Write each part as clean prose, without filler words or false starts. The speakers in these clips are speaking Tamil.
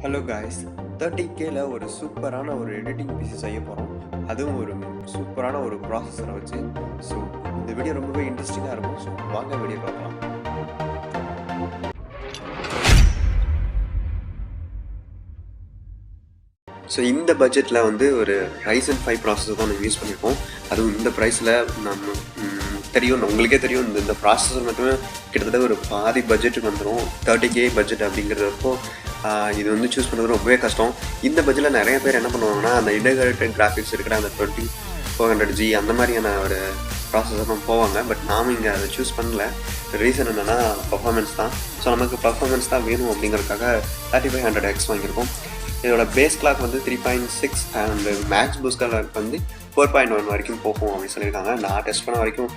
ஹலோ காய்ஸ், 30Kல ஒரு சூப்பரான ஒரு எடிட்டிங் பிசி செய்ய போகிறோம். அதுவும் ஒரு சூப்பரான ஒரு ப்ராசஸரை வச்சு. ஸோ இந்த வீடியோ ரொம்பவே இன்ட்ரெஸ்டிங்காக இருக்கும். ஸோ வாங்க வீடியோ பார்க்கலாம். ஸோ இந்த பட்ஜெட்டில் வந்து ஒரு Ryzen 5 ப்ராசஸர் தான் நம்ம யூஸ் பண்ணியிருக்கோம். அதுவும் இந்த ப்ரைஸில் நம்ம தெரியும், உங்களுக்கே தெரியும், இந்த ப்ராசஸர் மட்டுமே கிட்டத்தட்ட ஒரு பாதி பட்ஜெட்டுக்கு வந்துடும். 30K பட்ஜெட் அப்படிங்கிறப்போ இது வந்து சூஸ் பண்ணுறது ரொம்பவே கஷ்டம். இந்த பட்ஜெட்டில் நிறைய பேர் என்ன பண்ணுவாங்கன்னா, அந்த இன்டகிரேட்டட் கிராஃபிக்ஸ் இருக்கிற அந்த 2400G அந்த மாதிரியான ஒரு ப்ராசஸர் தான் போவாங்க. பட் நாம் இங்கே அதை சூஸ் பண்ணல. ரீசன் என்னென்னா பர்ஃபார்மன்ஸ் தான். ஸோ நமக்கு பர்ஃபார்மன்ஸ் தான் வேணும் அப்படிங்கிறதுக்காக 3500X வாங்கியிருக்கோம். இதோட பேஸ் கிளாக் வந்து 3.6 அண்ட் மேக்ஸ் பூஸ்ட் கிளாக் வந்து 4.1 வரைக்கும் போகும் அப்படின்னு சொல்லியிருக்காங்க. நான் டெஸ்ட் பண்ண வரைக்கும்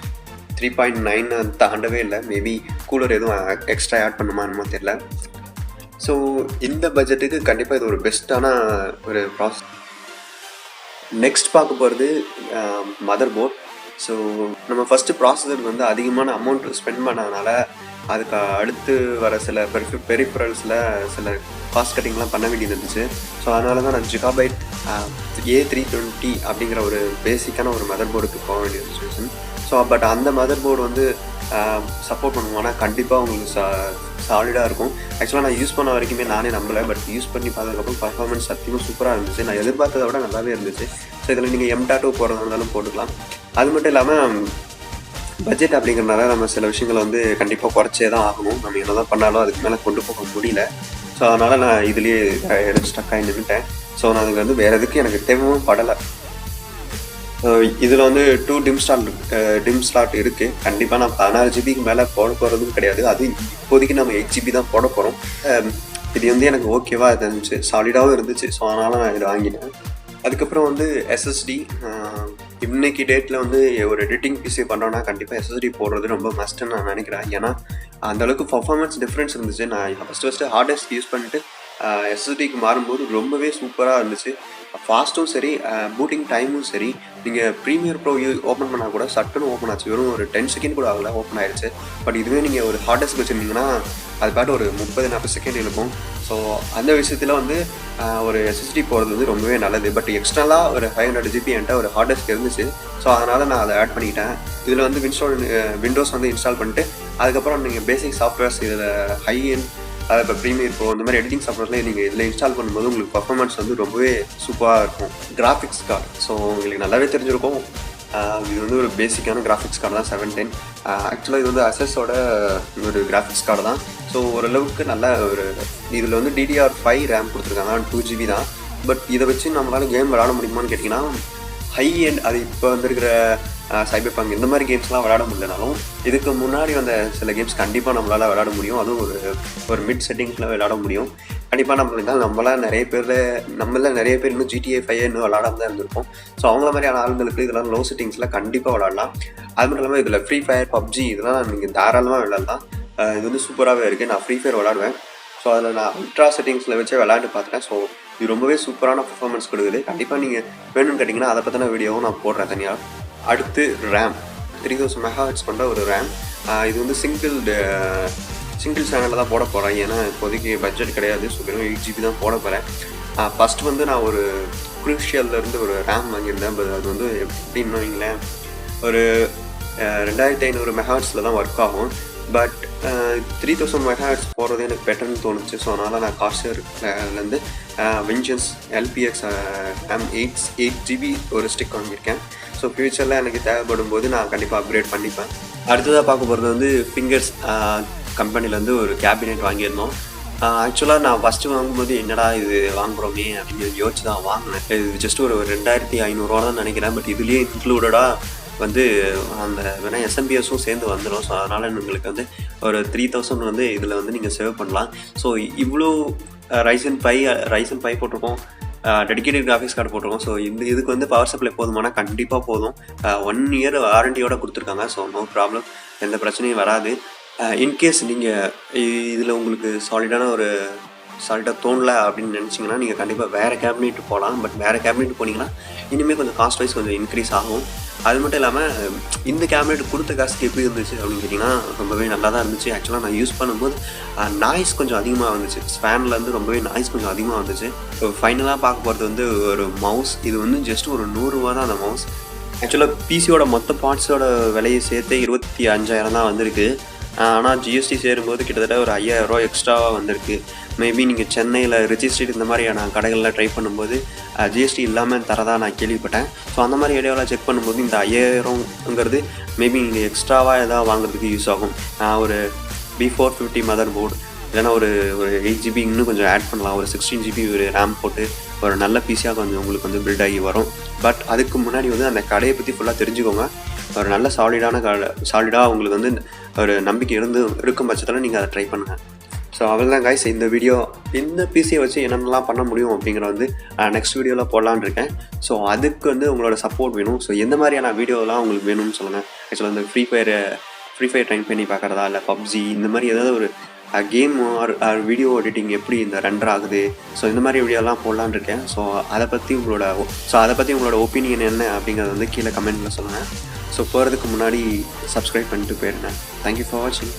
3.9 தாண்டவே இல்லை. மேபி கூலர் எதுவும் எக்ஸ்ட்ரா ஆட் பண்ணுமா என்னமோ தெரியல. ஸோ இந்த பட்ஜெட்டுக்கு கண்டிப்பாக இது ஒரு பெஸ்ட்டான ஒரு ப்ராசஸ். நெக்ஸ்ட் பார்க்க போகிறது மதர் போர்ட். ஸோ நம்ம ஃபஸ்ட்டு ப்ராசஸருக்கு வந்து அதிகமான அமௌண்ட் ஸ்பெண்ட் பண்ணதுனால அதுக்கு அடுத்து வர சில பெரிஃபரல்ஸில் சில காஸ்ட் கட்டிங்லாம் பண்ண வேண்டியது இருந்துச்சு. ஸோ அதனால தான் நான் ஜிகாபைட் A320 அப்படிங்கிற ஒரு பேசிக்கான ஒரு மதர் போர்டுக்கு போக வேண்டிய சுச்சுவேஷன். ஸோ பட் அந்த மதர் போர்டு வந்து சப்போர்ட் பண்ணுவோன்னா கண்டிப்பாக உங்களுக்கு சாலிடாக இருக்கும். ஆக்சுவலாக நான் யூஸ் பண்ண வரைக்குமே நானே நம்பலை. பட் யூஸ் பண்ணி பார்த்ததுக்கப்புறம் பர்ஃபார்மன்ஸ் சத்தியமாக சூப்பராக இருந்துச்சு. நான் எதிர்பார்த்ததை விட நல்லாவே இருந்துச்சு. ஸோ இதில் நீங்கள் M.2 போகிறதா இருந்தாலும் போட்டுக்கலாம். அது மட்டும் இல்லாமல் பட்ஜெட் அப்படிங்கிறனால நம்ம சில விஷயங்களை வந்து கண்டிப்பாக குறைச்சே தான் ஆகணும். நம்ம என்ன தான் பண்ணாலும் அதுக்கு மேலே கொண்டு போக முடியல. ஸோ அதனால் நான் இதுலேயே எடுத்து ஸ்டக்காகி நின்றுட்டேன். ஸோ நான் அதுக்கு வந்து வேறு எதுக்கு எனக்கு தேவையும் படலை. இதில் வந்து 2 டிம் ஸ்லாட் இருக்குது. கண்டிப்பாக நான் 16GB மேலே போட போகிறதும் கிடையாது. அது இப்போதைக்கு நம்ம 8GB தான் போட போகிறோம். இது வந்து எனக்கு ஓகேவாக இருந்துச்சு, சாலிடாகவும் இருந்துச்சு. ஸோ அதனால் நான் இதை வாங்கிட்டேன். அதுக்கப்புறம் வந்து SSD. இன்னைக்கு டேட்டில் வந்து ஒரு எடிட்டிங் பிசி பண்ணுறோன்னா கண்டிப்பாக SSD போடுறது ரொம்ப மஸ்ட்டுன்னு நான் நினைக்கிறேன். ஏன்னா அந்தளவுக்கு பர்ஃபார்மன்ஸ் டிஃப்ரென்ஸ் இருந்துச்சு. நான் ஃபஸ்ட்டு ஹார்ட் டிஸ்க் யூஸ் பண்ணிட்டு SSDக்கு மாறும்போது ரொம்பவே சூப்பராக இருந்துச்சு. ஃபாஸ்ட்டும் சரி, பூட்டிங் டைமும் சரி. நீங்கள் ப்ரீமியர் ப்ரோ ஓப்பன் பண்ணால் கூட சட்டுன்னு ஓப்பன் ஆச்சு. வெறும் ஒரு 10 செகண்ட் கூட ஆகலை, ஓப்பன் ஆயிடுச்சு. பட் இதுவே நீங்கள் ஒரு ஹார்ட் டிஸ்க் வச்சுருந்தீங்கன்னா அது பாட்டு ஒரு 30-40 செகண்ட் இருக்கும். ஸோ அந்த விஷயத்தில் வந்து ஒரு SSD போகிறது வந்து ரொம்பவே நல்லது. பட் எக்ஸ்ட்ரலாக ஒரு 500GB என்கிட்ட ஒரு ஹார்ட் டிஸ்க் இருந்துச்சு. ஸோ அதனால் நான் அதை ஆட் பண்ணிக்கிட்டேன். இதில் வந்து விண்டோஸ் வந்து இன்ஸ்டால் பண்ணிட்டு அதுக்கப்புறம் நீங்கள் பேசிக் சாஃப்ட்வேர்ஸ் இதில் ஹை எண்ட், அது இப்போ ப்ரீமியர் ப்ரோ இந்த மாதிரி எடிட்டிங் சாஃப்ட்வேர்ஸ்லாம் நீங்கள் இதில் இன்ஸ்டால் பண்ணும்போது உங்களுக்கு பர்ஃபார்மன்ஸ் வந்து ரொம்பவே சூப்பராக இருக்கும். கிராஃபிக்ஸ் கார்டு, ஸோ உங்களுக்கு நல்லாவே தெரிஞ்சிருக்கும். இது வந்து ஒரு பேசிக்கான கிராஃபிக்ஸ் கார்டு தான் 710. ஆக்சுவலாக இது வந்து அசஸோட ஒரு கிராஃபிக்ஸ் கார்டு தான். ஸோ ஓரளவுக்கு நல்ல ஒரு இதில் வந்து DDR5 ரேம் கொடுத்துருக்காங்க. 2GB தான். பட் இதை வச்சு நம்மளால் கேம் விளாட முடியுமான்னு கேட்டிங்கன்னா ஹை எண்ட், அது இப்போ வந்துருக்கிற சைபர் பங்க் இந்த மாதிரி கேம்ஸ்லாம் விளையாட முடியலனாலும் இதுக்கு முன்னாடி வந்த சில கேம்ஸ் கண்டிப்பாக நம்மளால் விளையாட முடியும். அதுவும் ஒரு மிட் செட்டிங்ஸில் விளையாட முடியும். கண்டிப்பாக நம்மளால் நிறைய பேர் இன்னும் GTA 5 இன்னும் விளையாடாம தான் இருந்திருக்கும். ஸோ அவங்கள மாதிரியான ஆளுங்களுக்கு இதெல்லாம் லோ செட்டிங்ஸில் கண்டிப்பாக விளையாடலாம். அது மட்டும் இல்லாமல் இதில் ஃப்ரீ ஃபயர், PUBG இதெல்லாம் நீங்கள் தாராளமாக விளையாடலாம். இது வந்து சூப்பராகவே இருக்குது. நான் ஃப்ரீ ஃபயர் விளையாடுவேன். ஸோ அதில் நான் அல்ட்ரா செட்டிங்ஸில் வச்சு விளையாண்டு பார்த்துட்டேன். ஸோ இது ரொம்பவே சூப்பரான பர்ஃபார்மன்ஸ் கொடுக்குது. கண்டிப்பாக நீங்கள் வேணும்னு கேட்டிங்கன்னா அதை பற்றின வீடியோவும் நான் போடுறேன் தனியாக. அடுத்து ரேம் 3000 MHz கொண்ட ஒரு ரேம். இது வந்து சிங்கிள் சேனலில் தான் போட போகிறேன். ஏன்னா இப்போதைக்கு பட்ஜெட் கிடையாது. ஸோ வெறும் 8GB தான் போட போகிறேன். ஃபஸ்ட்டு வந்து நான் ஒரு குரூஷியல்லேருந்து ஒரு ரேம் வாங்கியிருந்தேன். பட் அது வந்து எப்படின்னு வைங்களேன், ஒரு 2500 MHz தான் ஒர்க் ஆகும். பட் 3000 MHz போகிறது எனக்கு பெட்டர்னு தோணுச்சு. ஸோ அதனால் நான் கார்சர்லேருந்து வெஞ்சன்ஸ் LPX M8GB ஒரு ஸ்டிக் வாங்கியிருக்கேன். ஸோ ஃப்யூச்சரில் எனக்கு தேவைப்படும் போது நான் கண்டிப்பாக அப்கிரேட் பண்ணிப்பேன். அடுத்ததாக பார்க்க போகிறது வந்து ஃபிங்கர்ஸ் கம்பெனிலேருந்து ஒரு கேபினெட் வாங்கியிருந்தோம். ஆக்சுவலாக நான் ஃபஸ்ட்டு வாங்கும்போது என்னடா இது வாங்குகிறோமே அப்படின்னு யோசிச்சு தான் வாங்கினேன். இது ஜஸ்ட் ஒரு 2500 தான் நினைக்கிறேன். பட் இதுலேயே இன்க்ளூடடாக வந்து அந்த வேணால் SMBSஸும் சேர்ந்து வந்துடும். ஸோ அதனால் உங்களுக்கு வந்து ஒரு 3000 வந்து இதில் வந்து நீங்கள் சேவ் பண்ணலாம். ஸோ இவ்வளோ Ryzen 5 போட்டிருக்கோம், டெடிக்கேட்டட் கிராஃபிக்ஸ் கார்டு போட்டிருக்கோம். ஸோ இதுக்கு வந்து பவர் சப்ளை போதுமானா கண்டிப்பாக போதும். 1 இயர் வாரண்டியோடு கொடுத்துருக்காங்க. ஸோ நோ ப்ராப்ளம், எந்த பிரச்சனையும் வராது. இன்கேஸ் நீங்கள் இதில் உங்களுக்கு சாலிடான ஒரு சாலிடாக தோணல அப்படின்னு நினச்சிங்கன்னா நீங்கள் கண்டிப்பாக வேறு கேபினெட் போகலாம். பட் வேறு கேபினெட் போனீங்கன்னா இனிமேல் கொஞ்சம் காஸ்ட் வைஸ் கொஞ்சம் இன்க்ரீஸ் ஆகும். அது மட்டும் இல்லாமல் இந்த கேபினெட் கொடுத்த காசுக்கு எப்படி இருந்துச்சு அப்படின்னு கேட்டிங்கன்னா ரொம்பவே நல்லா தான் இருந்துச்சு. ஆக்சுவலாக நான் யூஸ் பண்ணும்போது நாய்ஸ் கொஞ்சம் அதிகமாக வந்துச்சு. ஃபேன்லேருந்து ரொம்பவே நாய்ஸ் கொஞ்சம் அதிகமாக வந்துச்சு. ஸோ ஃபைனலாக பார்க்க போகிறது வந்து ஒரு மவுஸ். இது வந்து ஜஸ்ட் ஒரு 100 ரூபா தான் அந்த மவுஸ். ஆக்சுவலாக பிசியோட மொத்த பார்ட்ஸோட விலையை சேர்த்து 25,000 தான் வந்திருக்கு. ஆனால் ஜிஎஸ்டி சேரும்போது கிட்டத்தட்ட ஒரு 5,000 ரூபா எக்ஸ்ட்ராவாக வந்திருக்கு. மேபி நீங்கள் சென்னையில் ரிஜிஸ்ட்ரேட் இந்த மாதிரியான கடைகளில் ட்ரை பண்ணும்போது ஜிஎஸ்டி இல்லாமல் தரதாக நான் கேள்விப்பட்டேன். ஸோ அந்த மாதிரி ஏரியாவில் செக் பண்ணும்போது இந்த 5,000ங்கிறது மேபி நீங்கள் எக்ஸ்ட்ராவாக எதாவது வாங்குறதுக்கு யூஸ் ஆகும். ஒரு B450 மதர் போர்டு இல்லைனா ஒரு 8 GB இன்னும் கொஞ்சம் ஆட் பண்ணலாம். ஒரு 16 GB ஒரு ரேம் போட்டு ஒரு நல்ல பிசியாக கொஞ்சம் உங்களுக்கு வந்து பில்ட் ஆகி வரும். பட் அதுக்கு முன்னாடி வந்து அந்த கடையை பற்றி ஃபுல்லாக தெரிஞ்சுக்கோங்க. ஒரு நல்ல சாலிடாக உங்களுக்கு வந்து ஒரு நம்பிக்கை இருக்கும் பட்சத்தில் நீங்கள் அதை ட்ரை பண்ணுங்கள். ஸோ அவ்வளோதான் கைஸ், இந்த வீடியோ இந்த பிசியை வச்சு என்னென்னலாம் பண்ண முடியும் அப்படிங்கிற வந்து நெக்ஸ்ட் வீடியோவில் போடலான்னு இருக்கேன். ஸோ அதுக்கு வந்து உங்களோட சப்போர்ட் வேணும். ஸோ எந்த மாதிரியான வீடியோலாம் உங்களுக்கு வேணும்னு சொல்லுங்கள். ஆக்சுவலாக இந்த ஃப்ரீ ஃபயர் ட்ரைன் பண்ணி பார்க்குறதா, இல்லை பப்ஜி இந்த மாதிரி ஏதாவது ஒரு கேம் ஆர் வீடியோ எடிட்டிங் எப்படி இந்த ரெண்டர் ஆகுது, ஸோ இந்த மாதிரி வீடியோலாம் போடலான்னு இருக்கேன். ஸோ அதை பற்றி உங்களோட ஒப்பீனியன் என்ன அப்படிங்கிறத வந்து கீழே கமெண்ட்டில் சொல்லுங்கள். ஸோ போகிறதுக்கு முன்னாடி சப்ஸ்கிரைப் பண்ணிட்டு போயிருங்க. தேங்க்யூ ஃபார் வாட்சிங்.